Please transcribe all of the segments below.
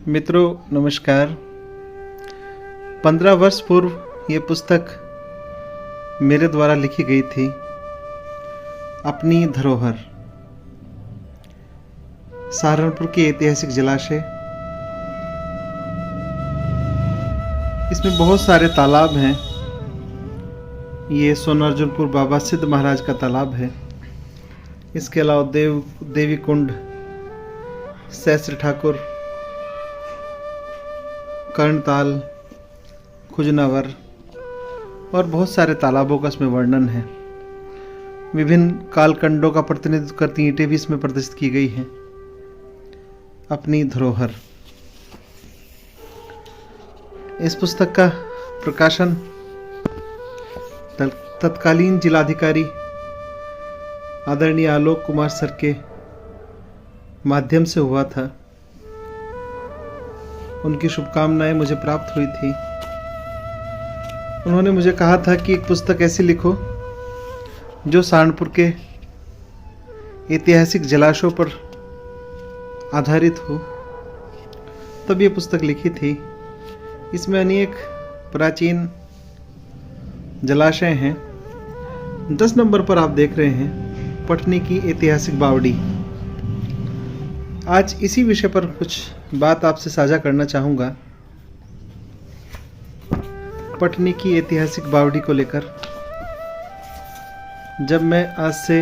मित्रों नमस्कार। 15 वर्ष पूर्व ये पुस्तक मेरे द्वारा लिखी गई थी, अपनी धरोहर। सहारनपुर के ऐतिहासिक जलाशय, इसमें बहुत सारे तालाब हैं। ये सोनार्जुनपुर बाबा सिद्ध महाराज का तालाब है। इसके अलावा देवी कुंड, सहस्त्र ठाकुर, कर्णताल, खुजनावर और बहुत सारे तालाबों का इसमें वर्णन है। विभिन्न कालखंडों का प्रतिनिधित्व करती ईंटें भी इसमें प्रदर्शित की गई हैं। अपनी धरोहर, इस पुस्तक का प्रकाशन तत्कालीन जिलाधिकारी आदरणीय आलोक कुमार सर के माध्यम से हुआ था। उनकी शुभकामनाएं मुझे प्राप्त हुई थी। उन्होंने मुझे कहा था कि एक पुस्तक ऐसी लिखो जो सहारनपुर के ऐतिहासिक जलाशयों पर आधारित हो। तब ये पुस्तक लिखी थी। इसमें अनेक प्राचीन जलाशय हैं। 10 नंबर पर आप देख रहे हैं पटनी की ऐतिहासिक बावड़ी। आज इसी विषय पर कुछ बात आपसे साझा करना चाहूँगा। पटनी की ऐतिहासिक बावड़ी को लेकर जब मैं आज से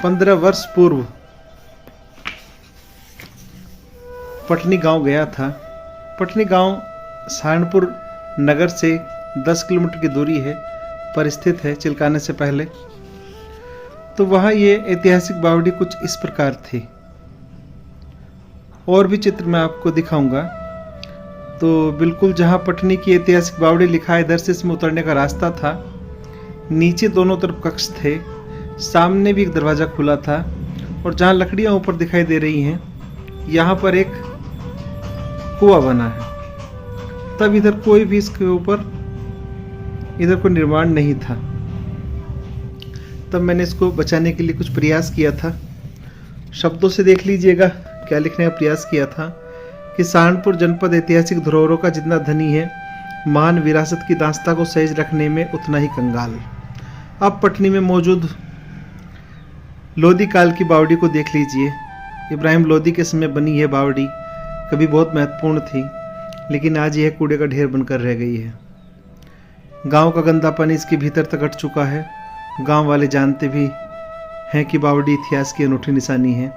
15 वर्ष पूर्व पटनी गांव गया था। पटनी गांव सहारनपुर नगर से 10 किलोमीटर की दूरी है पर स्थित है, चिल्काने से पहले। तो वहाँ ये ऐतिहासिक बावड़ी कुछ इस प्रकार थी। और भी चित्र मैं आपको दिखाऊंगा। तो बिल्कुल जहाँ पटनी की ऐतिहासिक बावड़ी लिखा है, इधर से इसमें उतरने का रास्ता था। नीचे दोनों तरफ कक्ष थे, सामने भी एक दरवाज़ा खुला था। और जहाँ लकड़ियाँ ऊपर दिखाई दे रही हैं, यहाँ पर एक कुआं बना है। तब इधर कोई भी इसके ऊपर इधर कोई निर्माण नहीं था। तब मैंने इसको बचाने के लिए कुछ प्रयास किया था। शब्दों से देख लीजिएगा क्या लिखने का प्रयास किया था कि सहारनपुर जनपद ऐतिहासिक धरोहरों का जितना धनी है, महान विरासत की दास्ता को सहेज रखने में उतना ही कंगाल। अब पटनी में मौजूद लोधी काल की बावड़ी को देख लीजिए। इब्राहिम लोधी के समय बनी यह बावड़ी कभी बहुत महत्वपूर्ण थी, लेकिन आज यह कूड़े का ढेर बनकर रह गई है। गांव का गंदा पानी इसके भीतर तक अट चुका है। गांव वाले जानते भी हैं कि बावड़ी इतिहास की अनूठी निशानी है,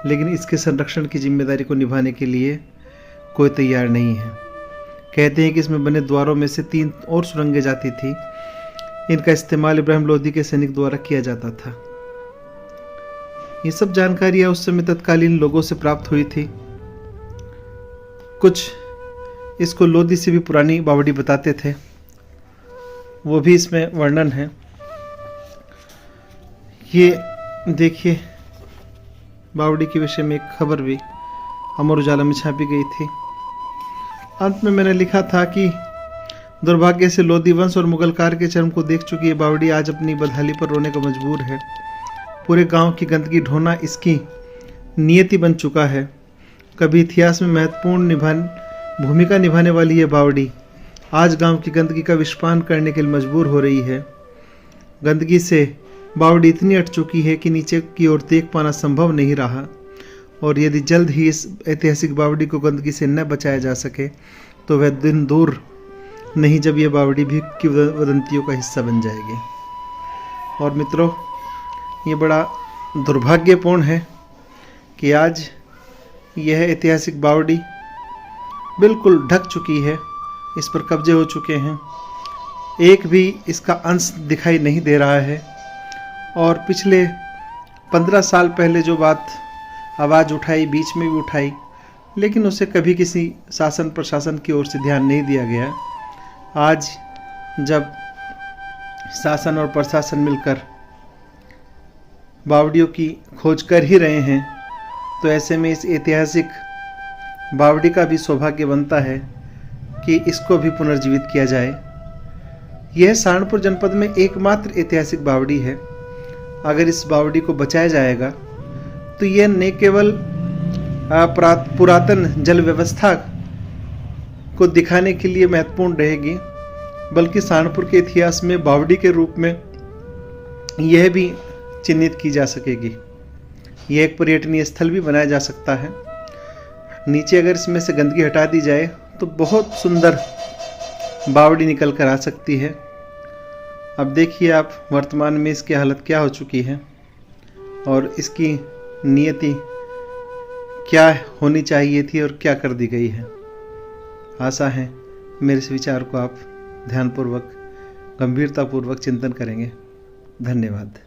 लेकिन इसके संरक्षण की जिम्मेदारी को निभाने के लिए कोई तैयार नहीं है। कहते हैं कि इसमें बने द्वारों में से 3 और सुरंगें जाती थी। इनका इस्तेमाल इब्राहिम लोधी के सैनिक द्वारा किया जाता था। ये सब जानकारियाँ उस समय तत्कालीन लोगों से प्राप्त हुई थी। कुछ इसको लोधी से भी पुरानी बावड़ी बताते थे, वो भी इसमें वर्णन है। ये देखिए, बावड़ी के विषय में एक खबर भी अमर उजाला में छापी गई थी। अंत में मैंने लिखा था कि दुर्भाग्य से लोधी वंश और मुगलकार के चरम को देख चुकी ये बावड़ी आज अपनी बदहाली पर रोने को मजबूर है। पूरे गांव की गंदगी ढोना इसकी नियति बन चुका है। कभी इतिहास में महत्वपूर्ण भूमिका निभाने वाली ये बावड़ी आज गांव की गंदगी का विषपान करने के लिए मजबूर हो रही है। गंदगी से बावड़ी इतनी अट चुकी है कि नीचे की ओर देख पाना संभव नहीं रहा। और यदि जल्द ही इस ऐतिहासिक बावड़ी को गंदगी से न बचाया जा सके तो वह दिन दूर नहीं जब यह बावड़ी भी किंवदंतियों का हिस्सा बन जाएगी। और मित्रों, ये बड़ा दुर्भाग्यपूर्ण है कि आज यह ऐतिहासिक बावड़ी बिल्कुल ढक चुकी है। इस पर कब्जे हो चुके हैं। एक भी इसका अंश दिखाई नहीं दे रहा है। और पिछले 15 साल पहले जो बात आवाज़ उठाई, बीच में भी उठाई, लेकिन उसे कभी किसी शासन प्रशासन की ओर से ध्यान नहीं दिया गया। आज जब शासन और प्रशासन मिलकर बावड़ियों की खोज कर ही रहे हैं, तो ऐसे में इस ऐतिहासिक बावड़ी का भी सौभाग्य बनता है कि इसको भी पुनर्जीवित किया जाए। यह सहारनपुर जनपद में एकमात्र ऐतिहासिक बावड़ी है। अगर इस बावड़ी को बचाया जाएगा तो यह न केवल पुरातन जल व्यवस्था को दिखाने के लिए महत्वपूर्ण रहेगी, बल्कि सहारनपुर के इतिहास में बावड़ी के रूप में यह भी चिन्हित की जा सकेगी। यह एक पर्यटनीय स्थल भी बनाया जा सकता है। नीचे अगर इसमें से गंदगी हटा दी जाए तो बहुत सुंदर बावड़ी निकल कर आ सकती है। अब देखिए आप वर्तमान में इसकी हालत क्या हो चुकी है और इसकी नियति क्या होनी चाहिए थी और क्या कर दी गई है। आशा है मेरे इस विचार को आप ध्यानपूर्वक, गंभीरतापूर्वक चिंतन करेंगे। धन्यवाद।